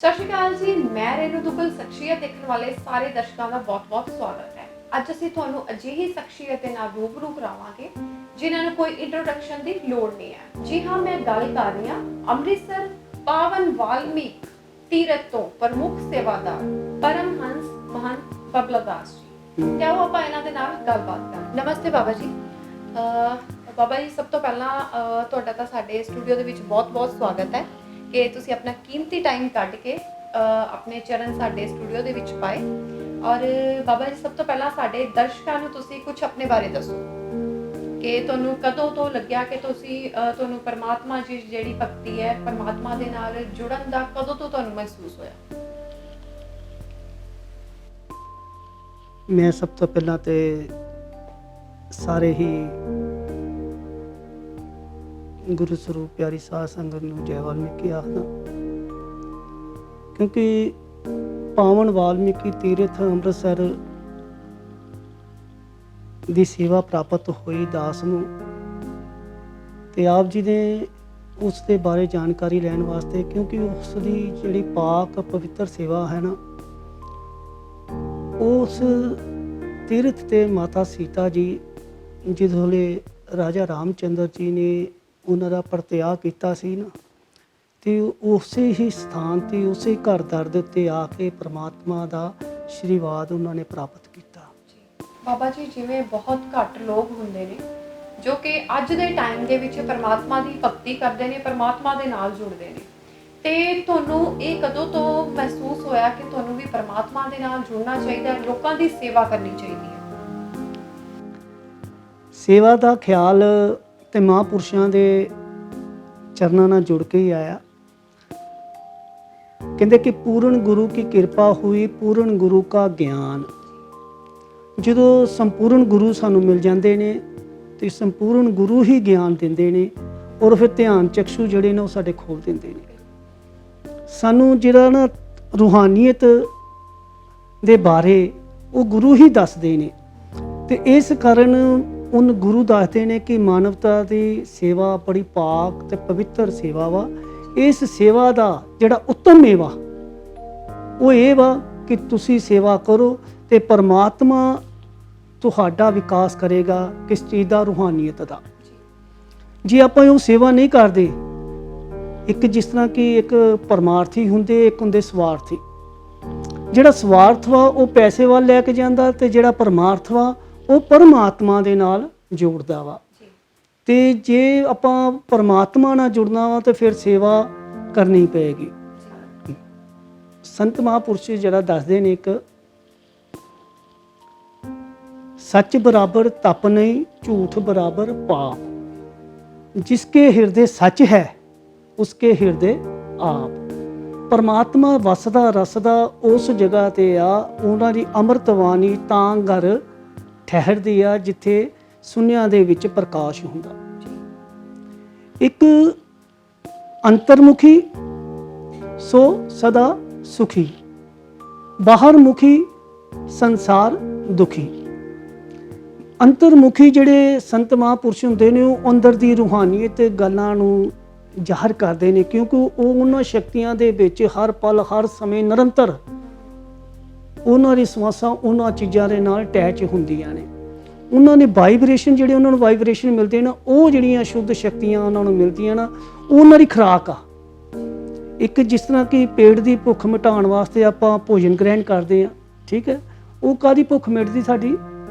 ਸਤਿ ਸ਼੍ਰੀ ਅਕਾਲ ਜੀ, ਮੈਂ ਰੇਨੂ ਦੁੱਗਲ। ਸ਼ਖਸੀਅਤ ਦੇਖਣ ਵਾਲੇ ਸਾਰੇ ਦਰਸ਼ਕਾਂ ਦਾ ਬਹੁਤ-ਬਹੁਤ ਸਵਾਗਤ ਹੈ। ਅੱਜ ਅਸੀਂ ਤੁਹਾਨੂੰ ਅਜਿਹੀ ਸ਼ਖਸੀਅਤ ਦੇ ਨਾਲ ਰੂਬਰੂ ਕਰਾਵਾਂਗੇ ਜਿਨ੍ਹਾਂ ਨੂੰ ਕੋਈ ਇੰਟਰੋਡਕਸ਼ਨ ਦੀ ਲੋੜ ਨਹੀਂ ਹੈ। ਜੀ ਹਾਂ, ਮੈਂ ਗੱਲ ਕਰ ਰਹੀ ਹਾਂ ਅੰਮ੍ਰਿਤਸਰ ਪਾਵਨ ਵਾਲਮੀਕ ਤੀਰਥ ਤੋਂ ਪ੍ਰਮੁੱਖ ਸੇਵਾਦਾਰ ਪਰਮਹੰਸ ਮਹੰਤ ਬਬਲਾ ਦਾਸ ਜੀ। ਤੇ ਆਓ ਆਪਾਂ ਇਹਨਾਂ ਦੇ ਨਾਲ ਗੱਲਬਾਤ ਕਰਾਂ। ਨਮਸਤੇ ਬਾਬਾ ਜੀ। ਬਾਬਾ ਜੀ, ਸਭ ਤੋਂ ਪਹਿਲਾਂ ਤੁਹਾਡਾ ਤਾਂ ਸਾਡੇ ਸਟੂਡੀਓ ਦੇ ਵਿੱਚ ਬਹੁਤ-ਬਹੁਤ ਸਵਾਗਤ ਹੈ ਕਿ ਤੁਸੀਂ ਆਪਣਾ ਕੀਮਤੀ ਟਾਈਮ ਕੱਢ ਕੇ ਆਪਣੇ ਚਰਨ ਸਾਡੇ ਸਟੂਡੀਓ ਦੇ ਵਿੱਚ ਪਾਏ। ਔਰ ਬਾਬਾ ਜੀ, ਸਭ ਤੋਂ ਪਹਿਲਾਂ ਸਾਡੇ ਦਰਸ਼ਕਾਂ ਨੂੰ ਤੁਸੀਂ ਕੁਝ ਆਪਣੇ ਬਾਰੇ ਦੱਸੋ ਕਿ ਤੁਹਾਨੂੰ ਕਦੋਂ ਤੋਂ ਲੱਗਿਆ ਕਿ ਤੁਹਾਨੂੰ ਪਰਮਾਤਮਾ ਦੀ ਜਿਹੜੀ ਭਗਤੀ ਹੈ, ਪਰਮਾਤਮਾ ਦੇ ਨਾਲ ਜੁੜਨ ਦਾ ਕਦੋਂ ਤੋਂ ਤੁਹਾਨੂੰ ਮਹਿਸੂਸ ਹੋਇਆ? ਮੈਂ ਸਭ ਤੋਂ ਪਹਿਲਾਂ ਤੇ ਸਾਰੇ ਹੀ ਗੁਰੂ ਸਰੂਪ ਪਿਆਰੀ ਸਾਧ ਸੰਗਤ ਨੂੰ ਜੈ ਵਾਲਮੀਕੀ ਆਖਦਾ, ਕਿਉਂਕਿ ਪਾਵਨ ਵਾਲਮੀਕੀ ਤੀਰਥ ਅੰਮ੍ਰਿਤਸਰ ਦੀ ਸੇਵਾ ਪ੍ਰਾਪਤ ਹੋਈ ਦਾਸ ਨੂੰ, ਤੇ ਆਪ ਜੀ ਨੇ ਉਸ ਦੇ ਬਾਰੇ ਜਾਣਕਾਰੀ ਲੈਣ ਵਾਸਤੇ, ਕਿਉਂਕਿ ਉਸ ਦੀ ਜਿਹੜੀ ਪਾਕ ਪਵਿੱਤਰ ਸੇਵਾ ਹੈ ਨਾ, ਉਸ ਤੀਰਥ ਤੇ ਮਾਤਾ ਸੀਤਾ ਜੀ ਜਦੋਂ ਰਾਜਾ ਰਾਮਚੰਦਰ ਜੀ ਨੇ ਉਹਨਾਂ ਦਾ ਪਰਤਿਆਗ ਕੀਤਾ ਸੀ ਨਾ, ਤੇ ਉਸੇ ਹੀ ਸਥਾਨ ਤੇ ਉਸੇ ਘਰ ਦਰ ਦੇ ਉੱਤੇ ਆ ਕੇ ਪ੍ਰਮਾਤਮਾ ਦਾ ਆਸ਼ੀਰਵਾਦ ਉਹਨਾਂ ਨੇ ਪ੍ਰਾਪਤ ਕੀਤਾ। ਬਾਬਾ ਜੀ, ਜਿਵੇਂ ਬਹੁਤ ਘੱਟ ਲੋਕ ਹੁੰਦੇ ਨੇ ਜੋ ਕਿ ਅੱਜ ਦੇ ਟਾਈਮ ਦੇ ਵਿੱਚ ਪਰਮਾਤਮਾ ਦੀ ਭਗਤੀ ਕਰਦੇ ਨੇ, ਪਰਮਾਤਮਾ ਦੇ ਨਾਲ ਜੁੜਦੇ ਨੇ, ਤੇ ਤੁਹਾਨੂੰ ਇਹ ਕਦੋਂ ਤੋਂ ਮਹਿਸੂਸ ਹੋਇਆ ਕਿ ਤੁਹਾਨੂੰ ਵੀ ਪਰਮਾਤਮਾ ਦੇ ਨਾਲ ਜੁੜਨਾ ਚਾਹੀਦਾ ਹੈ, ਲੋਕਾਂ ਦੀ ਸੇਵਾ ਕਰਨੀ ਚਾਹੀਦੀ ਹੈ? ਸੇਵਾ ਦਾ ਖਿਆਲ ਤੇ ਮਹਾਂਪੁਰਸ਼ਾਂ ਦੇ ਚਰਨਾਂ ਨਾਲ ਜੁੜ ਕੇ ਹੀ ਆਇਆ। ਕਹਿੰਦੇ ਕਿ ਪੂਰਨ ਗੁਰੂ ਕੀ ਕਿਰਪਾ ਹੋਈ, ਪੂਰਨ ਗੁਰੂ ਕਾ ਗਿਆਨ। ਜਦੋਂ ਸੰਪੂਰਨ ਗੁਰੂ ਸਾਨੂੰ ਮਿਲ ਜਾਂਦੇ ਨੇ ਤੇ ਸੰਪੂਰਨ ਗੁਰੂ ਹੀ ਗਿਆਨ ਦਿੰਦੇ ਨੇ, ਔਰ ਫਿਰ ਧਿਆਨ ਚਕਸ਼ੂ ਜਿਹੜੇ ਨੇ ਉਹ ਸਾਡੇ ਖੋਲ ਦਿੰਦੇ ਨੇ। ਸਾਨੂੰ ਜਿਹੜਾ ਨਾ ਰੂਹਾਨੀਅਤ ਦੇ ਬਾਰੇ ਉਹ ਗੁਰੂ ਹੀ ਦੱਸਦੇ ਨੇ, ਤੇ ਇਸ ਕਾਰਨ ਉਹਨ ਗੁਰੂ ਦੱਸਦੇ ਨੇ ਕਿ ਮਾਨਵਤਾ ਦੀ ਸੇਵਾ ਬੜੀ ਪਾਕ ਤੇ ਪਵਿੱਤਰ ਸੇਵਾ ਵਾ। ਇਸ ਸੇਵਾ ਦਾ ਜਿਹੜਾ ਉੱਤਮ ਮੇਵਾ ਉਹ ਇਹ ਵਾ ਕਿ ਤੁਸੀਂ ਸੇਵਾ ਕਰੋ ਤੇ ਪਰਮਾਤਮਾ ਤੁਹਾਡਾ ਵਿਕਾਸ ਕਰੇਗਾ। ਕਿਸ ਚੀਜ਼ ਦਾ? ਰੂਹਾਨੀਅਤ ਦਾ। ਜੇ ਆਪਾਂ ਉਹ ਸੇਵਾ ਨਹੀਂ ਕਰਦੇ, ਇੱਕ ਜਿਸ ਤਰ੍ਹਾਂ ਕਿ ਇੱਕ ਪਰਮਾਰਥੀ ਹੁੰਦੇ, ਇੱਕ ਹੁੰਦੇ ਸਵਾਰਥੀ। ਜਿਹੜਾ ਸਵਾਰਥ ਵਾ ਉਹ ਪੈਸੇ ਵੱਲ ਲੈ ਕੇ ਜਾਂਦਾ, ਤੇ ਜਿਹੜਾ ਪਰਮਾਰਥ ਵਾ ਉਹ ਪਰਮਾਤਮਾ ਦੇ ਨਾਲ ਜੋੜਦਾ ਵਾ। ਤੇ ਜੇ ਆਪਾਂ ਪਰਮਾਤਮਾ ਨਾਲ ਜੁੜਨਾ ਵਾ ਤੇ ਫਿਰ ਸੇਵਾ ਕਰਨੀ ਪਏਗੀ। ਸੰਤ ਮਹਾਂਪੁਰਸ਼ ਜਿਹੜਾ ਦੱਸਦੇ ਨੇ, ਇੱਕ ਸੱਚ ਬਰਾਬਰ ਤਪ ਨਹੀਂ, ਝੂਠ ਬਰਾਬਰ ਪਾਪ। ਜਿਸਕੇ ਹਿਰਦੇ ਸੱਚ ਹੈ ਉਸਕੇ ਹਿਰਦੇ ਆਪ। ਪਰਮਾਤਮਾ ਵਸਦਾ ਰਸਦਾ ਉਸ ਜਗ੍ਹਾ ਤੇ ਆ, ਉਹਨਾਂ ਦੀ ਅੰਮ੍ਰਿਤ ਬਾਣੀ ਤਾਂ ਘਰ ਠਹਿਰਦੀ ਆ ਜਿੱਥੇ ਸੁਨਿਆਂ ਦੇ ਵਿੱਚ ਪ੍ਰਕਾਸ਼ ਹੁੰਦਾ। ਇੱਕ ਅੰਤਰਮੁਖੀ ਸੋ ਸਦਾ ਸੁਖੀ, ਬਾਹਰ ਮੁਖੀ ਸੰਸਾਰ ਦੁਖੀ। ਅੰਤਰਮੁਖੀ ਜਿਹੜੇ ਸੰਤ ਮਹਾਂਪੁਰਸ਼ ਹੁੰਦੇ ਨੇ ਉਹ ਅੰਦਰ ਦੀ ਰੂਹਾਨੀਅਤ ਗੱਲਾਂ ਨੂੰ ਜ਼ਾਹਰ ਕਰਦੇ ਨੇ, ਕਿਉਂਕਿ ਉਹ ਉਹਨਾਂ ਸ਼ਕਤੀਆਂ ਦੇ ਵਿੱਚ ਹਰ ਪਲ ਹਰ ਸਮੇਂ ਨਿਰੰਤਰ ਉਹਨਾਂ ਦੀ ਸਵਾਸਾਂ ਉਹਨਾਂ ਚੀਜ਼ਾਂ ਦੇ ਨਾਲ ਅਟੈਚ ਹੁੰਦੀਆਂ ਨੇ। ਉਹਨਾਂ ਨੇ ਵਾਈਬ੍ਰੇਸ਼ਨ ਜਿਹੜੇ ਉਹਨਾਂ ਨੂੰ ਵਾਈਬ੍ਰੇਸ਼ਨ ਮਿਲਦੇ ਨੇ, ਉਹ ਜਿਹੜੀਆਂ ਸ਼ੁੱਧ ਸ਼ਕਤੀਆਂ ਉਹਨਾਂ ਨੂੰ ਮਿਲਦੀਆਂ ਨਾ, ਉਹਨਾਂ ਦੀ ਖੁਰਾਕ ਆ। ਇੱਕ ਜਿਸ ਤਰ੍ਹਾਂ ਕਿ ਪੇਟ ਦੀ ਭੁੱਖ ਮਿਟਾਉਣ ਵਾਸਤੇ ਆਪਾਂ ਭੋਜਨ ਗ੍ਰਹਿਣ ਕਰਦੇ ਹਾਂ, ਠੀਕ ਹੈ, ਉਹ ਕਾਹਦੀ ਭੁੱਖ ਮਿਟਦੀ? ਸਾਡੀ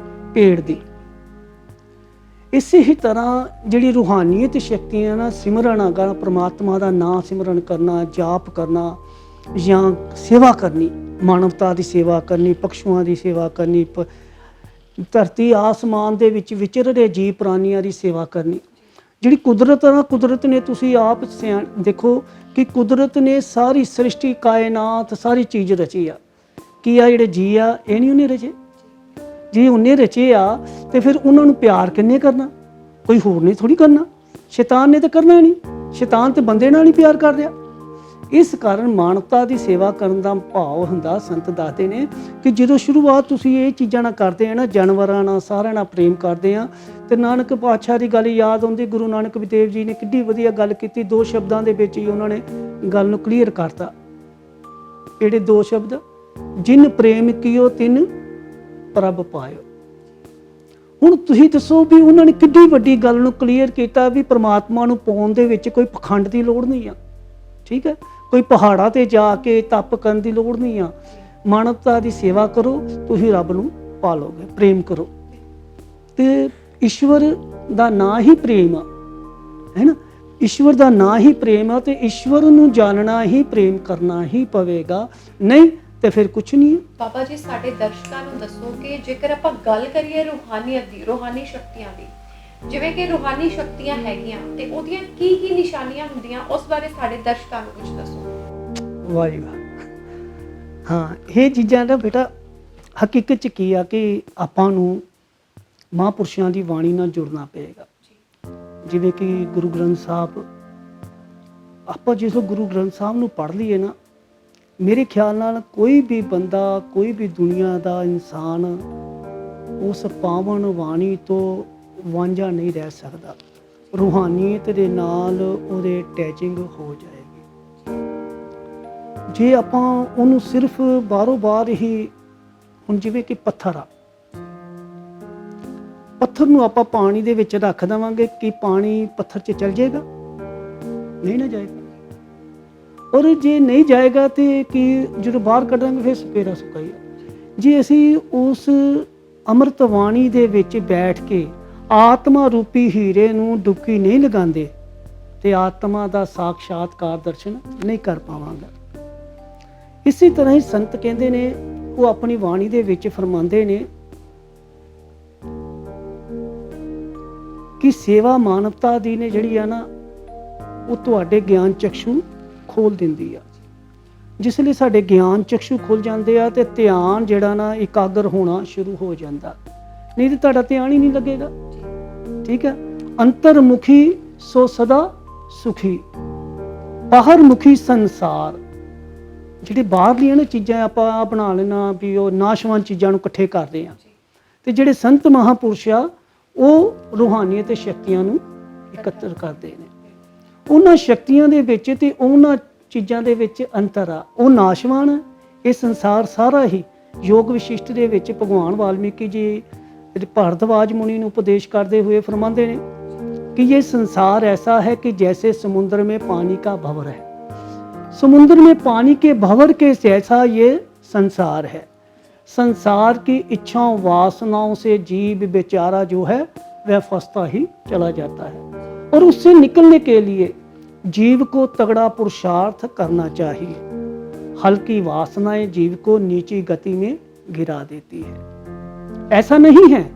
ਪੇਟ ਦੀ। ਇਸੇ ਹੀ ਤਰ੍ਹਾਂ ਜਿਹੜੀ ਰੂਹਾਨੀਅਤ ਸ਼ਕਤੀਆਂ ਨਾ, ਸਿਮਰਨ ਆ, ਪਰਮਾਤਮਾ ਦਾ ਨਾਮ ਸਿਮਰਨ ਕਰਨਾ, ਜਾਪ ਕਰਨਾ ਜਾਂ ਸੇਵਾ ਕਰਨੀ, ਮਾਨਵਤਾ ਦੀ ਸੇਵਾ ਕਰਨੀ, ਪਕਸ਼ੂਆਂ ਦੀ ਸੇਵਾ ਕਰਨੀ, ਧਰਤੀ ਆਸਮਾਨ ਦੇ ਵਿੱਚ ਵਿਚਰ ਰਹੇ ਜੀਵ ਪ੍ਰਾਣੀਆਂ ਦੀ ਸੇਵਾ ਕਰਨੀ। ਜਿਹੜੀ ਕੁਦਰਤ ਆ, ਕੁਦਰਤ ਨੇ ਤੁਸੀਂ ਆਪ ਦੇਖੋ ਕਿ ਕੁਦਰਤ ਨੇ ਸਾਰੀ ਸ੍ਰਿਸ਼ਟੀ ਕਾਇਨਾਤ ਸਾਰੀ ਚੀਜ਼ ਰਚੀ ਆ। ਕੀ ਆ ਜਿਹੜੇ ਜੀ ਆ, ਇਹ ਨਹੀਂ ਉਹਨੇ ਰਚੇ? ਜੇ ਉਹਨੇ ਰਚੇ ਆ ਤੇ ਫਿਰ ਉਹਨਾਂ ਨੂੰ ਪਿਆਰ ਕਿੰਨੇ ਕਰਨਾ? ਕੋਈ ਹੋਰ ਨੇ ਥੋੜੀ ਕਰਨਾ। ਸ਼ੈਤਾਨ ਨੇ ਤਾਂ ਕਰਨਾ ਨਹੀਂ, ਸ਼ੈਤਾਨ ਤੇ ਬੰਦੇ ਨਾਲ ਹੀ ਪਿਆਰ ਕਰ ਰਿਹਾ। ਇਸ ਕਾਰਨ ਮਾਨਵਤਾ ਦੀ ਸੇਵਾ ਕਰਨ ਦਾ ਭਾਵ ਹੁੰਦਾ, ਸੰਤ ਦੱਸਦੇ ਨੇ ਕਿ ਜਦੋਂ ਸ਼ੁਰੂਆਤ ਤੁਸੀਂ ਇਹ ਚੀਜ਼ਾਂ ਨਾਲ ਕਰਦੇ ਆ ਨਾ, ਜਾਨਵਰਾਂ ਨਾਲ ਸਾਰਿਆਂ ਨਾਲ ਪ੍ਰੇਮ ਕਰਦੇ ਆ, ਤੇ ਨਾਨਕ ਪਾਤਸ਼ਾਹ ਦੀ ਗੱਲ ਯਾਦ ਆਉਂਦੀ। ਗੁਰੂ ਨਾਨਕ ਦੇਵ ਜੀ ਨੇ ਕਿੱਡੀ ਵਧੀਆ ਗੱਲ ਕੀਤੀ, 2 ਸ਼ਬਦਾਂ ਦੇ ਵਿੱਚ ਹੀ ਉਹਨਾਂ ਨੇ ਗੱਲ ਨੂੰ ਕਲੀਅਰ ਕਰਤਾ। ਕਿਹੜੇ ਦੋ ਸ਼ਬਦ? ਜਿਨ ਪ੍ਰੇਮ ਕੀਓ ਤਿਨ ਪ੍ਰਭ ਪਾਇਓ। ਹੁਣ ਤੁਸੀਂ ਦੱਸੋ ਵੀ ਉਹਨਾਂ ਨੇ ਕਿੱਡੀ ਵੱਡੀ ਗੱਲ ਨੂੰ ਕਲੀਅਰ ਕੀਤਾ ਵੀ ਪ੍ਰਮਾਤਮਾ ਨੂੰ ਪਾਉਣ ਦੇ ਵਿੱਚ ਕੋਈ ਪਖੰਡ ਦੀ ਲੋੜ ਨਹੀਂ ਆ, ਠੀਕ ਹੈ, ਕੋਈ ਪਹਾੜਾਂ ਤੇ ਜਾ ਕੇ ਤਪ ਕਰਨ ਦੀ ਲੋੜ ਨਹੀਂ ਆ। ਮਾਨਵਤਾ ਦੀ ਸੇਵਾ ਕਰੋ, ਤੁਸੀਂ ਰੱਬ ਨੂੰ ਪਾ ਲਓਗੇ, ਪ੍ਰੇਮ ਕਰੋ। ਤੇ ਈਸ਼ਵਰ ਦਾ ਨਾਂ ਹੀ ਪ੍ਰੇਮ ਆ, ਹੈ ਨਾ, ਈਸ਼ਵਰ ਦਾ ਨਾਂ ਹੀ ਪ੍ਰੇਮ ਆ, ਤੇ ਈਸ਼ਵਰ ਨੂੰ ਜਾਣਨਾ ਹੀ ਪ੍ਰੇਮ ਕਰਨਾ ਹੀ ਪਵੇਗਾ, ਨਹੀਂ ਤੇ ਫਿਰ ਕੁਛ ਨਹੀਂ ਹੈ। ਬਾਬਾ ਜੀ, ਸਾਡੇ ਦਰਸ਼ਕਾਂ ਨੂੰ ਦੱਸੋ ਕਿ ਜੇਕਰ ਆਪਾਂ ਗੱਲ ਕਰੀਏ ਰੂਹਾਨੀਅਤ ਦੀ, ਰੂਹਾਨੀ ਸ਼ਕਤੀਆਂ ਦੀ, ਜਿਵੇਂ ਕਿ ਰੂਹਾਨੀ ਸ਼ਕਤੀਆਂ ਹੈਗੀਆਂ ਤੇ ਉਹਦੀਆਂ ਕੀ ਕੀ ਨਿਸ਼ਾਨੀਆਂ ਹੁੰਦੀਆਂ, ਉਸ ਬਾਰੇ ਸਾਡੇ ਦਰਸ਼ਕਾਂ ਨੂੰ ਕੁਝ ਦੱਸੋ। ਵਾਹ ਜੀ ਵਾਹ। ਹਾਂ, ਇਹ ਚੀਜ਼ਾਂ ਦਾ ਬੇਟਾ ਹਕੀਕਤ 'ਚ ਕੀ ਆ ਕਿ ਆਪਾਂ ਨੂੰ ਮਹਾਂਪੁਰਸ਼ਾਂ ਦੀ ਬਾਣੀ ਨਾਲ ਜੁੜਨਾ ਪਏਗਾ। ਜਿਵੇਂ ਕਿ ਗੁਰੂ ਗ੍ਰੰਥ ਸਾਹਿਬ, ਆਪਾਂ ਜਦੋਂ ਗੁਰੂ ਗ੍ਰੰਥ ਸਾਹਿਬ ਨੂੰ ਪੜ੍ਹ ਲਈਏ ਨਾ, ਮੇਰੇ ਖਿਆਲ ਨਾਲ ਕੋਈ ਵੀ ਬੰਦਾ, ਕੋਈ ਵੀ ਦੁਨੀਆ ਦਾ ਇਨਸਾਨ ਉਸ ਪਾਵਨ ਬਾਣੀ ਤੋਂ ਵਾਂਝਾ ਨਹੀਂ ਰਹਿ ਸਕਦਾ। ਰੂਹਾਨੀਅਤ ਦੇ ਨਾਲ ਉਹਦੇ ਅਟੈਚਿੰਗ ਹੋ ਜਾਏਗੀ। ਜੇ ਆਪਾਂ ਉਹਨੂੰ ਸਿਰਫ ਬਾਹਰੋਂ ਬਾਹਰ ਹੀ, ਹੁਣ ਜਿਵੇਂ ਕਿ ਪੱਥਰ ਆ, ਪੱਥਰ ਨੂੰ ਆਪਾਂ ਪਾਣੀ ਦੇ ਵਿੱਚ ਰੱਖ ਦੇਵਾਂਗੇ ਕਿ ਪਾਣੀ ਪੱਥਰ 'ਚ ਚਲ ਜਾਏਗਾ? ਨਹੀਂ ਨਾ ਜਾਏਗਾ। ਔਰ ਜੇ ਨਹੀਂ ਜਾਏਗਾ ਤੇ ਕਿ ਜਦੋਂ ਬਾਹਰ ਕੱਢਾਂਗੇ ਫਿਰ ਸੁਪੇਰਾ ਸੁਕਾਈ। ਜੇ ਅਸੀਂ ਉਸ ਅੰਮ੍ਰਿਤ ਬਾਣੀ ਦੇ ਵਿੱਚ ਬੈਠ ਕੇ ਆਤਮਾ ਰੂਪੀ ਹੀਰੇ ਨੂੰ ਡੁਬਕੀ ਨਹੀਂ ਲਗਾਉਂਦੇ ਤੇ ਆਤਮਾ ਦਾ ਸਾਖਸ਼ਾਤਕਾਰ ਦਰਸ਼ਨ ਨਹੀਂ ਕਰ ਪਾਵਾਂਗੇ। ਇਸੇ ਤਰ੍ਹਾਂ ਹੀ ਸੰਤ ਕਹਿੰਦੇ ਨੇ, ਉਹ ਆਪਣੀ ਬਾਣੀ ਦੇ ਵਿੱਚ ਫਰਮਾਉਂਦੇ ਨੇ ਕਿ ਸੇਵਾ ਮਾਨਵਤਾ ਦੀ ਨੇ ਜਿਹੜੀ ਆ ਨਾ, ਉਹ ਤੁਹਾਡੇ ਗਿਆਨ ਚਕਸ਼ੂ ਖੋਲ ਦਿੰਦੀ ਆ। ਜਿਸ ਲਈ ਸਾਡੇ ਗਿਆਨ ਚਕਸ਼ੂ ਖੁੱਲ ਜਾਂਦੇ ਆ ਤੇ ਧਿਆਨ ਜਿਹੜਾ ਨਾ ਇਕਾਗਰ ਹੋਣਾ ਸ਼ੁਰੂ ਹੋ ਜਾਂਦਾ, ਨਹੀਂ ਤੇ ਤੁਹਾਡਾ ਧਿਆਨ ਹੀ ਨਹੀਂ ਲੱਗੇਗਾ, ਠੀਕ ਹੈ। ਅੰਤਰਮੁਖੀ ਸੋ ਸਦਾ ਸੁਖੀ, ਬਾਹਰ ਮੁਖੀ ਸੰਸਾਰ। ਜਿਹੜੀ ਬਾਹਰਲੀਆਂ ਨੇ ਚੀਜ਼ਾਂ ਆਪਾਂ ਬਣਾ ਲੈਣਾ ਵੀ ਉਹ ਨਾਸ਼ਵਾਨ ਚੀਜ਼ਾਂ ਨੂੰ ਇਕੱਠੇ ਕਰਦੇ ਆ, ਤੇ ਜਿਹੜੇ ਸੰਤ ਮਹਾਂਪੁਰਸ਼ ਆ ਉਹ ਰੂਹਾਨੀਅਤ ਤੇ ਸ਼ਕਤੀਆਂ ਨੂੰ ਇਕੱਤਰ ਕਰਦੇ ਨੇ। ਉਹਨਾਂ ਸ਼ਕਤੀਆਂ ਦੇ ਵਿੱਚ ਤੇ ਉਹਨਾਂ ਚੀਜ਼ਾਂ ਦੇ ਵਿੱਚ ਅੰਤਰ ਆ। ਉਹ ਨਾਸ਼ਵਾਨ ਹੈ, ਇਹ ਸੰਸਾਰ ਸਾਰਾ ਹੀ। ਯੋਗ ਵਿਸ਼ਿਸ਼ਟ ਦੇ ਵਿੱਚ ਭਗਵਾਨ ਵਾਲਮੀਕੀ ਜੀ ਭਾਰਦਵਾਜ ਮੁਨੀ ਨੂੰ ਉਪਦੇਸ਼ ਕਰਦੇ ਹੋਏ ਫਰਮਾਉਂਦੇ ਨੇ कि ये संसार ऐसा है कि जैसे समुद्र में पानी का भंवर है, समुद्र में पानी के भंवर के जैसा ये संसार है। संसार की इच्छाओं वासनाओं से जीव बेचारा जो है वह फंसता ही चला जाता है, और उससे निकलने के लिए जीव को तगड़ा पुरुषार्थ करना चाहिए। हल्की वासनाएं जीव को नीची गति में गिरा देती है। ऐसा नहीं है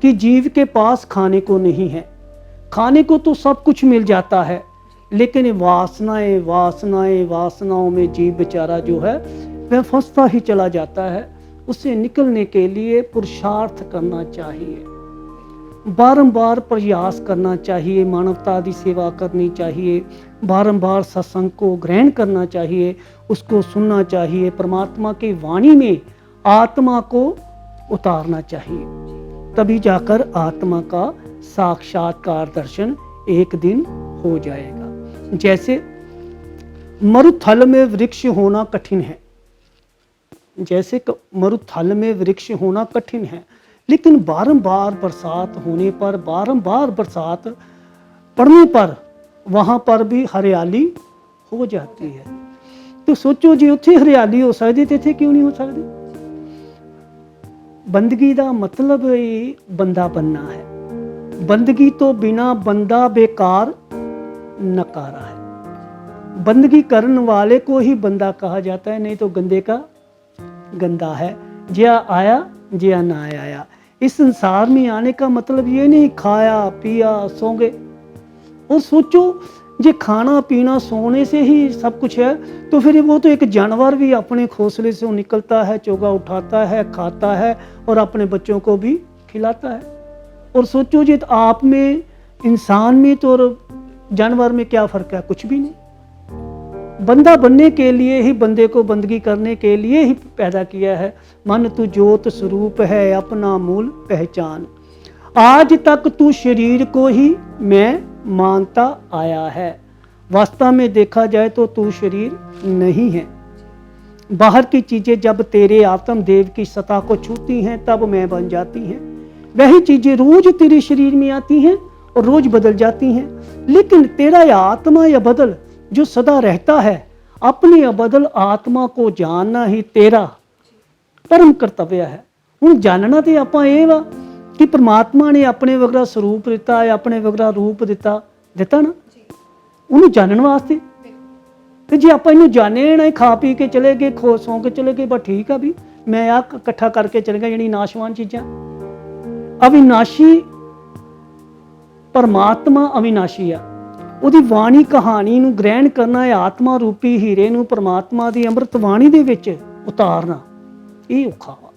कि जीव के पास खाने को नहीं है, खाने को तो सब कुछ मिल जाता है, लेकिन वासनाएं वासनाएं वासनाओं में जीव बेचारा जो है वह फंसता ही चला जाता है। उससे निकलने के लिए पुरुषार्थ करना चाहिए, बारंबार प्रयास करना चाहिए, मानवता की सेवा करनी चाहिए, बारंबार सत्संग को ग्रहण करना चाहिए, उसको सुनना चाहिए, परमात्मा की वाणी में आत्मा को उतारना चाहिए, तभी जाकर आत्मा का साक्षात्कार दर्शन एक दिन हो जाएगा। जैसे मरुथल में वृक्ष होना कठिन है, जैसे मरुथल में वृक्ष होना कठिन है, लेकिन बारंबार बरसात होने पर, बारंबार बरसात पड़ने पर वहाँ पर भी हरियाली हो जाती है। तो सोचो जी उत्थे हरियाली हो सकती तो इत्थे क्यों नहीं हो सकती। बंदगी का मतलब ही बंदा बनना है, बंदगी तो बिना बंदा बेकार नकारा है। बंदगी करने वाले को ही बंदा कहा जाता है, नहीं तो गंदे का गंदा है। जिया आया जिया ना आया। इस संसार में आने का मतलब ये नहीं खाया पिया सो गए। और सोचो जे खाना पीना सोने से ही सब कुछ है, तो फिर वो तो एक जानवर भी अपने घोंसले से निकलता है, चोगा उठाता है, खाता है और अपने बच्चों को भी खिलाता है। और सोचो जी आप में, इंसान में तो और जानवर में क्या फ़र्क है? कुछ भी नहीं। बंदा बनने के लिए ही, बंदे को बंदगी करने के लिए ही पैदा किया है। मन तू ज्योत स्वरूप है अपना मूल पहचान, आज तक तू शरीर को ही मैं मानता आया है। वास्तव में देखा जाए तो तू शरीर नहीं है। बाहर की चीजें जब तेरे आत्मदेव की सतह को छूती हैं तब मैं बन जाती हैं। वही चीजें रोज तेरे शरीर में आती हैं और रोज बदल जाती हैं, लेकिन तेरा यह आत्मा या बदल जो सदा रहता है, अपनी अबदल आत्मा को जानना ही तेरा परम कर्तव्य है। ਹੁਣ ਜਾਣਨਾ ਤੇ ਆਪਾਂ ਇਹ ਵਾ ਕਿ ਪ੍ਰਮਾਤਮਾ ਨੇ ਆਪਣੇ ਵਗਰਾ ਸਰੂਪ ਦਿੱਤਾ ਹੈ, ਆਪਣੇ ਵਗਰਾ ਰੂਪ ਦਿੱਤਾ ਨਾ, ਉਹਨੂੰ ਜਾਣਨ ਵਾਸਤੇ। ਤੇ ਜੇ ਆਪਾਂ ਇਹਨੂੰ ਜਾਣੇ ਨਾ, ਖਾ ਪੀ ਕੇ ਚਲੇ ਗਏ, ਸੌਂ ਕੇ ਚਲੇ ਗਏ, ਬਸ ਠੀਕ ਆ ਵੀ ਮੈਂ ਆ ਇਕੱਠਾ ਕਰਕੇ ਚਲੇ ਗਿਆ, ਜਿਹੜੀ ਨਾਸ਼ਵਾਨ ਚੀਜ਼ਾਂ। ਅਵਿਨਾਸ਼ੀ ਪਰਮਾਤਮਾ ਅਵਿਨਾਸ਼ੀ ਆ, ਉਹਦੀ ਬਾਣੀ ਕਹਾਣੀ ਨੂੰ ਗ੍ਰਹਿਣ ਕਰਨਾ ਹੈ, ਆਤਮਾ ਰੂਪੀ ਹੀਰੇ ਨੂੰ ਪਰਮਾਤਮਾ ਦੀ ਅੰਮ੍ਰਿਤ ਬਾਣੀ ਦੇ ਵਿੱਚ ਉਤਾਰਨਾ, ਇਹ ਔਖਾ ਵਾ।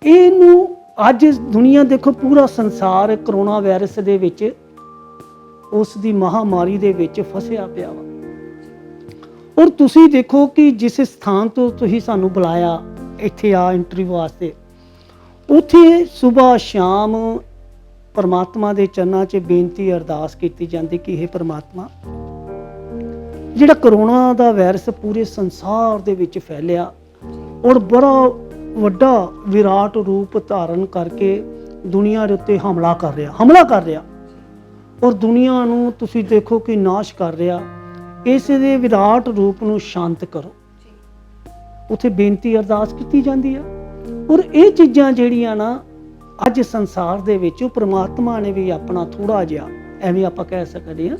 ਇਹਨੂੰ ਅੱਜ ਦੁਨੀਆ ਦੇਖੋ, ਪੂਰਾ ਸੰਸਾਰ ਕਰੋਨਾ ਵਾਇਰਸ ਦੇ ਵਿੱਚ, ਉਸ ਦੀ ਮਹਾਮਾਰੀ ਦੇ ਵਿੱਚ ਫਸਿਆ ਪਿਆ ਵਾ। ਔਰ ਤੁਸੀਂ ਦੇਖੋ ਕਿ ਜਿਸ ਸਥਾਨ ਤੋਂ ਤੁਸੀਂ ਸਾਨੂੰ ਬੁਲਾਇਆ ਇੱਥੇ ਆ ਇੰਟਰਵਿਊ ਵਾਸਤੇ, ਉੱਥੇ ਸਵੇਰ ਸ਼ਾਮ ਪਰਮਾਤਮਾ ਦੇ ਚਰਨਾਂ 'ਚ ਬੇਨਤੀ ਅਰਦਾਸ ਕੀਤੀ ਜਾਂਦੀ ਕਿ ਇਹ ਪਰਮਾਤਮਾ, ਜਿਹੜਾ ਕਰੋਨਾ ਦਾ ਵਾਇਰਸ ਪੂਰੇ ਸੰਸਾਰ ਦੇ ਵਿੱਚ ਫੈਲਿਆ ਔਰ ਬੜਾ ਵੱਡਾ ਵਿਰਾਟ ਰੂਪ ਧਾਰਨ ਕਰਕੇ ਦੁਨੀਆ ਦੇ ਉੱਤੇ ਹਮਲਾ ਕਰ ਰਿਹਾ ਔਰ ਦੁਨੀਆ ਨੂੰ ਤੁਸੀਂ ਦੇਖੋ ਕਿ ਨਾਸ਼ ਕਰ ਰਿਹਾ, ਇਸ ਦੇ ਵਿਰਾਟ ਰੂਪ ਨੂੰ ਸ਼ਾਂਤ ਕਰੋ। ਉੱਥੇ ਬੇਨਤੀ ਅਰਦਾਸ ਕੀਤੀ ਜਾਂਦੀ ਆ। ਔਰ ਇਹ ਚੀਜ਼ਾਂ ਜਿਹੜੀਆਂ ਨਾ ਅੱਜ ਸੰਸਾਰ ਦੇ ਵਿੱਚ, ਉਹ ਪ੍ਰਮਾਤਮਾ ਨੇ ਵੀ ਆਪਣਾ ਥੋੜਾ ਜਿਹਾ, ਐਵੇਂ ਆਪਾਂ ਕਹਿ ਸਕਦੇ ਹਾਂ,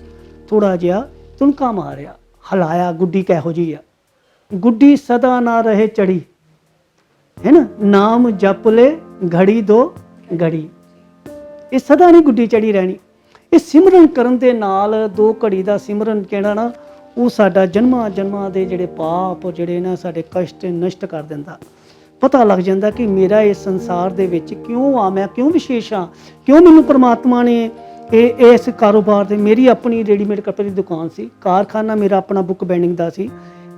ਥੋੜਾ ਜਿਹਾ ਤੁਣਕਾ ਮਾਰਿਆ, ਹਲਾਇਆ। ਗੁੱਡੀ ਕਿਹੋ ਜਿਹੀ ਆ, ਗੁੱਡੀ ਸਦਾ ਨਾ ਰਹੇ ਚੜੀ, ਹੈ ਨਾ, ਨਾਮ ਜਪ ਲੈ ਘੜੀ ਦੋ ਘੜੀ। ਇਹ ਸਦਾ ਨਹੀਂ ਗੁੱਡੀ ਚੜੀ ਰਹਿਣੀ। ਇਹ ਸਿਮਰਨ ਕਰਨ ਦੇ ਨਾਲ, 2 ਘੜੀ ਦਾ ਸਿਮਰਨ ਕਿਹੜਾ ਨਾ, ਉਹ ਸਾਡਾ ਜਨਮਾਂ ਦੇ ਜਿਹੜੇ ਪਾਪ, ਜਿਹੜੇ ਨਾ ਸਾਡੇ ਕਸ਼ਟ ਨਸ਼ਟ ਕਰ ਦਿੰਦਾ। ਪਤਾ ਲੱਗ ਜਾਂਦਾ ਕਿ ਮੇਰਾ ਇਸ ਸੰਸਾਰ ਦੇ ਵਿੱਚ ਕਿਉਂ ਆ, ਮੈਂ ਕਿਉਂ ਵਿਸ਼ੇਸ਼ ਹਾਂ, ਕਿਉਂ ਮੈਨੂੰ ਪਰਮਾਤਮਾ ਨੇ ਇਸ ਕਾਰੋਬਾਰ ਦੇ, ਮੇਰੀ ਆਪਣੀ ਰੈਡੀਮੇਡ ਕੱਪੜੇ ਦੀ ਦੁਕਾਨ ਸੀ, ਕਾਰਖਾਨਾ ਮੇਰਾ ਆਪਣਾ ਬੁੱਕ ਬੈਂਡਿੰਗ ਦਾ ਸੀ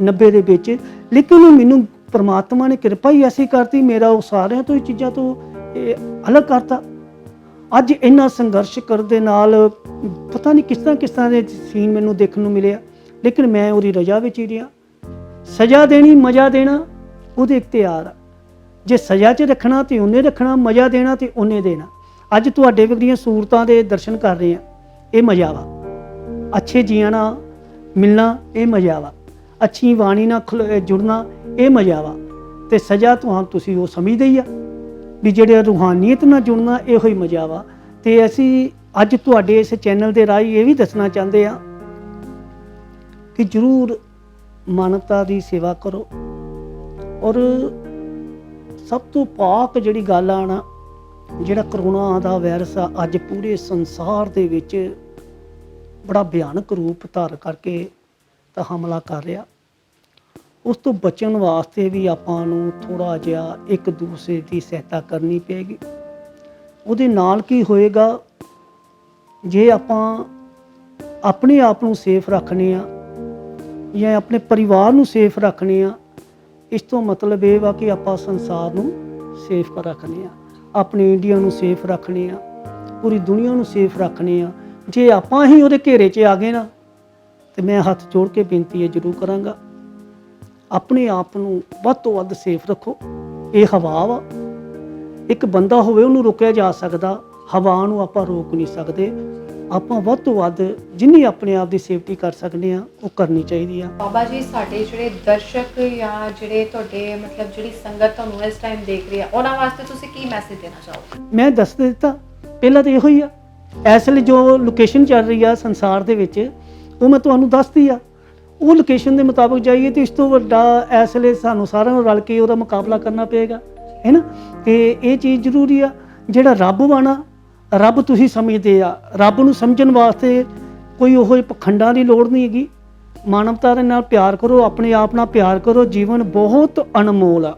90 ਦੇ ਵਿੱਚ, ਲੇਕਿਨ ਮੈਨੂੰ ਪਰਮਾਤਮਾ ਨੇ ਕਿਰਪਾ ਹੀ ਐਸੀ ਕਰਤੀ, ਮੇਰਾ ਉਹ ਸਾਰਿਆਂ ਤੋਂ ਹੀ ਚੀਜ਼ਾਂ ਤੋਂ ਅਲੱਗ ਕਰਤਾ। ਅੱਜ ਇੰਨਾ ਸੰਘਰਸ਼ ਕਰਨ ਦੇ ਨਾਲ ਪਤਾ ਨਹੀਂ ਕਿਸ ਤਰ੍ਹਾਂ ਦੇ ਸੀਨ ਮੈਨੂੰ ਦੇਖਣ ਨੂੰ ਮਿਲਿਆ, ਲੇਕਿਨ ਮੈਂ ਉਹਦੀ ਰਜ਼ਾ ਵਿੱਚ ਹੀ ਰਿਹਾ। ਸਜ਼ਾ ਦੇਣੀ, ਮਜ਼ਾ ਦੇਣਾ ਉਹਦੇ ਇਖਤਿਆਰ ਆ। ਜੇ ਸਜ਼ਾ 'ਚ ਰੱਖਣਾ ਤੇ ਉਹਨੇ ਰੱਖਣਾ, ਮਜ਼ਾ ਦੇਣਾ ਤੇ ਉਹਨੇ ਦੇਣਾ। ਅੱਜ ਤੁਹਾਡੇ ਵਰਗੀਆਂ ਸੂਰਤਾਂ ਦੇ ਦਰਸ਼ਨ ਕਰ ਰਹੇ ਆ, ਇਹ ਮਜ਼ਾ ਵਾ। ਅੱਛੇ ਜੀਆਂ ਨਾਲ ਮਿਲਣਾ, ਇਹ ਮਜ਼ਾ ਵਾ। ਅੱਛੀ ਬਾਣੀ ਨਾਲ ਜੁੜਨਾ, ਇਹ ਮਜ਼ਾ ਵਾ। ਤੇ ਸਜ਼ਾ ਤੁਸੀਂ ਉਹ ਸਮਝਦੇ ਹੀ ਆ ਵੀ ਜਿਹੜੇ ਰੂਹਾਨੀਅਤ ਨਾਲ ਜੁੜਨਾ, ਇਹੋ ਹੀ ਮਜ਼ਾ ਵਾ। ਤੇ ਅਸੀਂ ਅੱਜ ਤੁਹਾਡੇ ਇਸ ਚੈਨਲ ਦੇ ਰਾਹੀਂ ਇਹ ਵੀ ਦੱਸਣਾ ਚਾਹੁੰਦੇ ਆ ਕਿ ਜ਼ਰੂਰ ਮਾਨਵਤਾ ਦੀ ਸੇਵਾ ਕਰੋ। ਔਰ ਸਭ ਤੋਂ ਪਾਕ ਜਿਹੜੀ ਗੱਲ ਆ ਨਾ, ਜਿਹੜਾ ਕਰੋਨਾ ਦਾ ਵਾਇਰਸ ਆ, ਅੱਜ ਪੂਰੇ ਸੰਸਾਰ ਦੇ ਵਿੱਚ ਬੜਾ ਭਿਆਨਕ ਰੂਪ ਧਾਰ ਕਰਕੇ ਤਾਂ ਹਮਲਾ ਕਰ ਰਿਹਾ। ਉਸ ਤੋਂ ਬਚਣ ਵਾਸਤੇ ਵੀ ਆਪਾਂ ਨੂੰ ਥੋੜਾ ਜਿਹਾ ਇੱਕ ਦੂਸਰੇ ਦੀ ਸਹਾਇਤਾ ਕਰਨੀ ਪਏਗੀ। ਉਹਦੇ ਨਾਲ ਕੀ ਹੋਏਗਾ, ਜੇ ਆਪਾਂ ਆਪਣੇ ਆਪ ਨੂੰ ਸੇਫ ਰੱਖਣੇ ਆ ਜਾਂ ਆਪਣੇ ਪਰਿਵਾਰ ਨੂੰ ਸੇਫ ਰੱਖਣੇ ਆ, ਇਸ ਤੋਂ ਮਤਲਬ ਇਹ ਵਾ ਕਿ ਆਪਾਂ ਸੰਸਾਰ ਨੂੰ ਸੇਫ ਕਰ ਰੱਖਣੇ ਆ, ਆਪਣੇ ਇੰਡੀਆ ਨੂੰ ਸੇਫ ਰੱਖਣੇ ਆ, ਪੂਰੀ ਦੁਨੀਆ ਨੂੰ ਸੇਫ ਰੱਖਣੇ ਆ। ਜੇ ਆਪਾਂ ਹੀ ਉਹਦੇ ਘੇਰੇ 'ਚ ਆ ਗਏ ਨਾ, ਤੇ ਮੈਂ ਹੱਥ ਜੋੜ ਕੇ ਬੇਨਤੀ ਇਹ ਜ਼ਰੂਰ ਕਰਾਂਗਾ, ਆਪਣੇ ਆਪ ਨੂੰ ਵੱਧ ਤੋਂ ਵੱਧ ਸੇਫ ਰੱਖੋ। ਇਹ ਹਵਾ ਵਾ, ਇੱਕ ਬੰਦਾ ਹੋਵੇ ਉਹਨੂੰ ਰੋਕਿਆ ਜਾ ਸਕਦਾ, ਹਵਾ ਨੂੰ ਆਪਾਂ ਰੋਕ ਨਹੀਂ ਸਕਦੇ। ਆਪਾਂ ਵੱਧ ਤੋਂ ਵੱਧ ਜਿੰਨੀ ਆਪਣੇ ਆਪ ਦੀ ਸੇਫਟੀ ਕਰ ਸਕਦੇ ਆ, ਉਹ ਕਰਨੀ ਚਾਹੀਦੀ ਆ। ਬਾਬਾ ਜੀ, ਸਾਡੇ ਜਿਹੜੇ ਦਰਸ਼ਕ ਜਾਂ ਜਿਹੜੇ ਤੁਹਾਡੇ ਮਤਲਬ ਜਿਹੜੀ ਸੰਗਤ ਤੁਹਾਨੂੰ ਇਸ ਟਾਈਮ ਦੇਖ ਰਹੀ ਆ, ਉਹਨਾਂ ਵਾਸਤੇ ਤੁਸੀਂ ਕੀ ਮੈਸੇਜ ਦੇਣਾ ਚਾਹੋਗੇ? ਮੈਂ ਦੱਸ ਦਿੱਤਾ ਪਹਿਲਾਂ ਤਾਂ ਇਹੋ ਹੀ ਆ। ਇਸ ਵੇਲੇ ਜੋ ਲੋਕੇਸ਼ਨ ਚੱਲ ਰਹੀ ਆ ਸੰਸਾਰ ਦੇ ਵਿੱਚ, ਉਹ ਮੈਂ ਤੁਹਾਨੂੰ ਦੱਸਦੀ ਆ। ਉਹ ਲੋਕੇਸ਼ਨ ਦੇ ਮੁਤਾਬਕ ਜਾਈਏ ਤੇ ਇਸ ਤੋਂ ਵੱਡਾ ਇਸ ਵੇਲੇ ਸਾਨੂੰ ਸਾਰਿਆਂ ਨੂੰ ਰਲ ਕੇ ਉਹਦਾ ਮੁਕਾਬਲਾ ਕਰਨਾ ਪਏਗਾ, ਹੈ ਨਾ। ਤੇ ਇਹ ਚੀਜ਼ ਜ਼ਰੂਰੀ ਆ। ਜਿਹੜਾ ਰੱਬ ਵਾ ਨਾ, ਰੱਬ ਤੁਸੀਂ ਸਮਝਦੇ ਆ, ਰੱਬ ਨੂੰ ਸਮਝਣ ਵਾਸਤੇ ਕੋਈ ਉਹ ਪਖੰਡਾਂ ਦੀ ਲੋੜ ਨਹੀਂ ਹੈਗੀ। ਮਾਨਵਤਾ ਦੇ ਨਾਲ ਪਿਆਰ ਕਰੋ, ਆਪਣੇ ਆਪ ਨਾਲ ਪਿਆਰ ਕਰੋ। ਜੀਵਨ ਬਹੁਤ ਅਨਮੋਲ ਆ,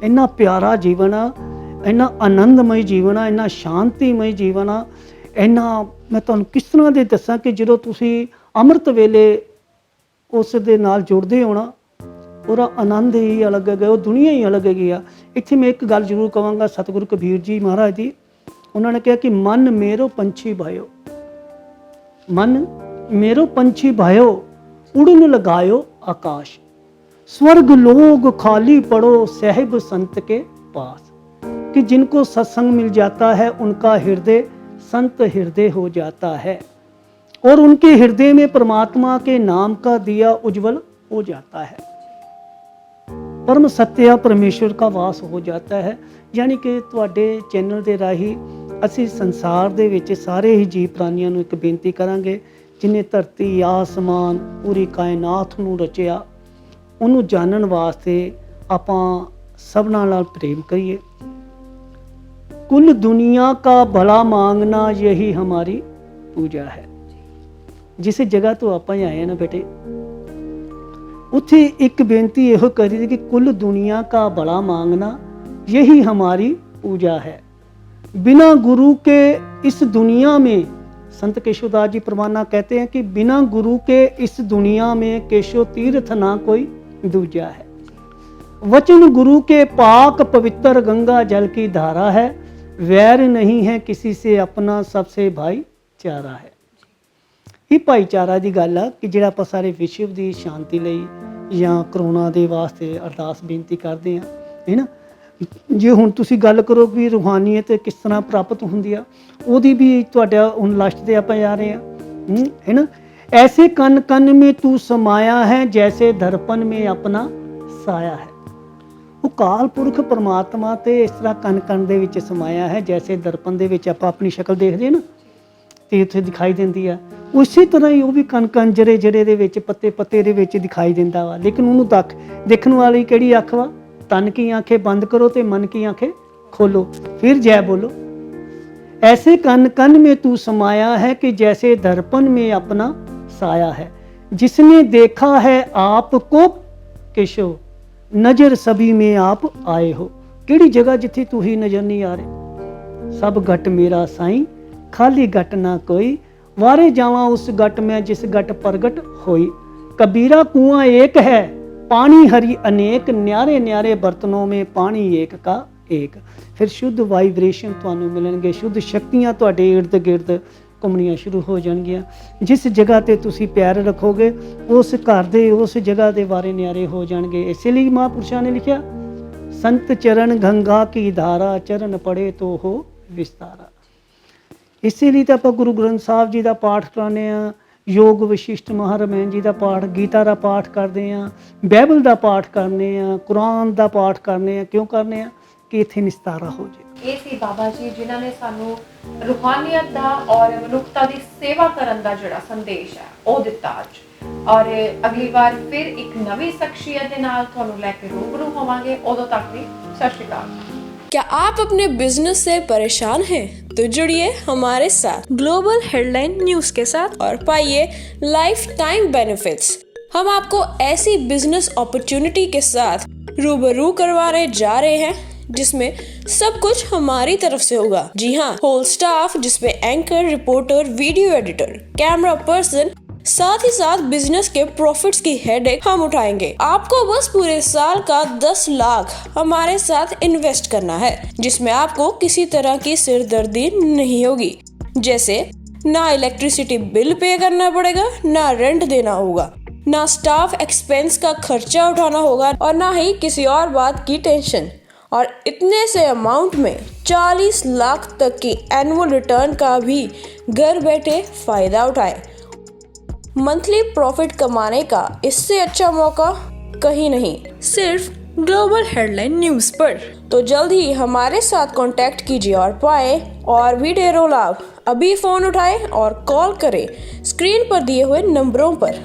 ਇੰਨਾ ਪਿਆਰਾ ਜੀਵਨ ਆ, ਇੰਨਾ ਆਨੰਦਮਈ ਜੀਵਨ ਆ, ਇੰਨਾ ਸ਼ਾਂਤੀਮਈ ਜੀਵਨ ਆ, ਇੰਨਾ ਮੈਂ ਤੁਹਾਨੂੰ ਕਿਸ ਤਰ੍ਹਾਂ ਦੇ ਦੱਸਾਂ ਕਿ ਜਦੋਂ ਤੁਸੀਂ ਅੰਮ੍ਰਿਤ ਵੇਲੇ ਉਸ ਦੇ ਨਾਲ ਜੁੜਦੇ ਹੋ ਨਾ, ਉਹਦਾ ਆਨੰਦ ਹੀ ਅਲੱਗ ਹੈਗਾ, ਉਹ ਦੁਨੀਆ ਹੀ ਅਲੱਗ ਹੈਗੀ ਆ। ਇੱਥੇ ਮੈਂ ਇੱਕ ਗੱਲ ਜ਼ਰੂਰ ਕਹਾਂਗਾ, ਸਤਿਗੁਰੂ ਕਬੀਰ ਜੀ ਮਹਾਰਾਜ ਦੀ, ਉਹਨਾਂ ਨੇ ਕਿਹਾ ਕਿ ਮਨ ਮੇਰੋ ਪੰਛੀ ਭਾਇਓ, ਮਨ ਮੇਰੋ ਪੰਛੀ ਭਾਇਓ, ਉੜਨ ਲਗਾਇਓ ਆਕਾਸ਼। स्वर्ग लोग खाली पड़ो साहिब संत के पास, कि जिनको सत्संग मिल जाता है उनका हृदय संत हृदय हो जाता है और उनके हृदय में परमात्मा के नाम का दिया उज्जवल हो जाता है, परम सत्या परमेश्वर का वास हो जाता है। यानी कि ਤੁਹਾਡੇ ਚੈਨਲ ਦੇ ਰਾਹੀਂ ਅਸੀਂ ਸੰਸਾਰ ਦੇ ਵਿੱਚ ਸਾਰੇ ਹੀ ਜੀਵ ਪ੍ਰਾਣੀਆਂ ਨੂੰ ਇੱਕ ਬੇਨਤੀ ਕਰਾਂਗੇ, ਜਿਨੇ ਧਰਤੀ ਆਸਮਾਨ ਪੂਰੀ ਕਾਇਨਾਤ ਨੂੰ ਰਚਿਆ, ਉਹਨੂੰ ਜਾਣਨ ਵਾਸਤੇ ਆਪਾਂ ਸਭਨਾਂ ਨਾਲ ਪ੍ਰੇਮ ਕਰੀਏ। ਕੁੱਲ ਦੁਨੀਆ का भला मांगना यही हमारी पूजा है। ਜਿਸ ਜਗ੍ਹਾ ਤੋਂ ਆਪਾਂ ਆਏ ਨਾ ਬੇਟੇ, ਉੱਥੇ ਇੱਕ ਬੇਨਤੀ ਇਹੋ ਕਰੀ ਕਿ ਕੁੱਲ ਦੁਨੀਆ का भला मांगना यही हमारी पूजा है। बिना गुरु के इस दुनिया में, संत केशवदास जी परवाना कहते हैं कि बिना गुरु के इस दुनिया में केशव तीर्थ ना कोई दूजा है। वचन गुरु के पाक पवित्र गंगा जल की धारा है, वैर नहीं है किसी से अपना सबसे भाईचारा है। ਇਹ ਭਾਈਚਾਰਾ ਦੀ ਗੱਲ ਆ ਕਿ ਜਿਹੜਾ ਆਪਾਂ ਸਾਰੇ ਵਿਸ਼ਵ ਦੀ ਸ਼ਾਂਤੀ ਲਈ ਜਾਂ ਕਰੋਨਾ ਦੇ ਵਾਸਤੇ ਅਰਦਾਸ ਬੇਨਤੀ ਕਰਦੇ ਆ, ਹੈ ਨਾ। ਜੇ ਹੁਣ ਤੁਸੀਂ ਗੱਲ ਕਰੋ ਵੀ ਰੂਹਾਨੀਅਤ ਕਿਸ ਤਰ੍ਹਾਂ ਪ੍ਰਾਪਤ ਹੁੰਦੀ ਆ, ਉਹਦੀ ਵੀ ਤੁਹਾਡਾ ਹੁਣ ਲਾਸਟ ਤੇ ਆਪਾਂ ਜਾ ਰਹੇ ਆ, ਹੈ ਨਾ। ਐਸੇ ਕਨ ਕਨ ਮੇ ਤੂੰ ਸਮਾਇਆ ਹੈ ਜੈਸੇ ਦਰਪਨ ਮੇ ਆਪਣਾ ਸਾਇਆ ਹੈ। ਉਹ ਕਾਲ ਪੁਰਖ ਪਰਮਾਤਮਾ ਤੇ ਇਸ ਤਰ੍ਹਾਂ ਕਨ ਕਨ ਦੇ ਵਿੱਚ ਸਮਾਇਆ ਹੈ, ਜੈਸੇ ਦਰਪਨ ਦੇ ਵਿੱਚ ਆਪਾਂ ਆਪਣੀ ਸ਼ਕਲ ਦੇਖਦੇ ਨਾ ਤੇ ਉੱਥੇ ਦਿਖਾਈ ਦਿੰਦੀ ਆ, ਉਸੇ ਤਰ੍ਹਾਂ ਹੀ ਉਹ ਵੀ ਕਨ ਕਨ ਜਰੇ ਜਰੇ ਦੇ ਵਿੱਚ ਪੱਤੇ ਪੱਤੇ ਦੇ ਵਿੱਚ ਦਿਖਾਈ ਦਿੰਦਾ ਵਾ। ਲੇਕਿਨ ਉਹਨੂੰ ਦੇਖਣ ਵਾਲੀ ਕਿਹੜੀ ਅੱਖ ਵਾ? तन की आंखें बंद करो तो मन की आंखें खोलो, फिर जय बोलो। ऐसे कन कन में तू समाया है कि जैसे दर्पण में अपना साया है। जिसने देखा है आपको केशव, नजर सभी में आप आए हो। केड़ी जगह जिथे तू ही नजर नहीं आ रहे। सब गट मेरा साईं खाली गट ना कोई, वारे जावा उस गट में जिस गट प्रगट होई। कबीरा कुआं एक है पानी हरि अनेक, न्यारे न्यारे बर्तनों में पानी एक का एक। फिर शुद्ध वाइब्रेशन ਤੁਹਾਨੂੰ ਮਿਲਣਗੇ, ਸ਼ੁੱਧ ਸ਼ਕਤੀਆਂ ਤੁਹਾਡੇ ਇਰਦ ਗਿਰਦ ਘੁੰਮਣੀਆਂ ਸ਼ੁਰੂ ਹੋ ਜਾਣਗੀਆਂ। ਜਿਸ ਜਗ੍ਹਾ ਤੇ ਤੁਸੀਂ ਪੈਰ ਰੱਖੋਗੇ ਉਸ ਘਰ ਦੇ ਉਸ ਜਗ੍ਹਾ ਦੇ ਵਾਰੇ ਨਿਆਰੇ ਹੋ ਜਾਣਗੇ। ਇਸੇ ਲਈ ਮਹਾਂਪੁਰਸ਼ਾਂ ਨੇ ਲਿਖਿਆ, ਸੰਤ ਚਰਨ ਗੰਗਾ ਕੀ ਧਾਰਾ, ਚਰਨ ਪੜੇ ਤੋ ਹੋ ਵਿਸਤਾਰਾ। ਇਸੇ ਲਈ ਤਾਂ ਆਪਾਂ ਗੁਰੂ ਗ੍ਰੰਥ ਸਾਹਿਬ ਜੀ ਦਾ ਪਾਠ ਕਰਾਉਂਦੇ ਹਾਂ, ਯੋਗ ਵਸ਼ਿਸ਼ਟ ਮਹਾਰਾਮਾਇਣ ਜੀ ਦਾ ਪਾਠ, ਗੀਤਾ ਦਾ ਪਾਠ ਕਰਦੇ ਹਾਂ, ਬਾਈਬਲ ਦਾ ਪਾਠ ਕਰਨੇ ਆ, ਕੁਰਾਨ ਦਾ ਪਾਠ ਕਰਨੇ ਆ। ਕਿਉਂ ਕਰਨੇ ਆ? ਕਿ ਇੱਥੇ ਨਿਸਤਾਰਾ ਹੋ ਜਾਏ। ਇਹ ਸੀ ਬਾਬਾ ਜੀ ਜਿਨ੍ਹਾਂ ਨੇ ਸਾਨੂੰ ਰੂਹਾਨੀਅਤ ਦਾ ਔਰ ਮਨੁੱਖਤਾ ਦੀ ਸੇਵਾ ਕਰਨ ਦਾ ਜਿਹੜਾ ਸੰਦੇਸ਼ ਹੈ ਉਹ ਦਿੱਤਾ ਅੱਜ। ਔਰ ਅਗਲੀ ਵਾਰ ਫਿਰ ਇੱਕ ਨਵੀਂ ਸ਼ਖਸੀਅਤ ਦੇ ਨਾਲ ਤੁਹਾਨੂੰ ਲੈ ਕੇ ਰੂਬਰੂ ਹੋਵਾਂਗੇ। ਉਦੋਂ तक भी सत श्री अकाल। क्या आप अपने बिजनेस से परेशान हैं? तो जुड़िए हमारे साथ ग्लोबल हेडलाइन न्यूज के साथ और पाइए लाइफ टाइम बेनिफिट्स। हम आपको ऐसी बिजनेस अपॉर्चुनिटी के साथ रूबरू करवाने जा रहे हैं जिसमें सब कुछ हमारी तरफ से होगा। जी हाँ, होल स्टाफ जिसमें anchor, reporter, video editor, camera person, साथ ही साथ बिजनेस के प्रॉफिट्स की हेडेक हम उठाएंगे। आपको बस पूरे साल का 10 लाख हमारे साथ इन्वेस्ट करना है, जिसमें आपको किसी तरह की सिरदर्दी नहीं होगी। जैसे ना इलेक्ट्रिसिटी बिल पे करना पड़ेगा, ना रेंट देना होगा, ना स्टाफ एक्सपेंस का खर्चा उठाना होगा और ना ही किसी और बात की टेंशन। और इतने से अमाउंट में 40 लाख तक की एनुअल रिटर्न का भी घर बैठे फायदा उठाएं। मंथली प्रॉफिट कमाने का इससे अच्छा मौका कहीं नहीं, सिर्फ ग्लोबल हेडलाइन न्यूज पर। तो जल्द ही हमारे साथ कांटेक्ट कीजिए और पाए और भी ढेरों लाभ। अभी फोन उठाएं और कॉल करें स्क्रीन पर दिए हुए नंबरों पर।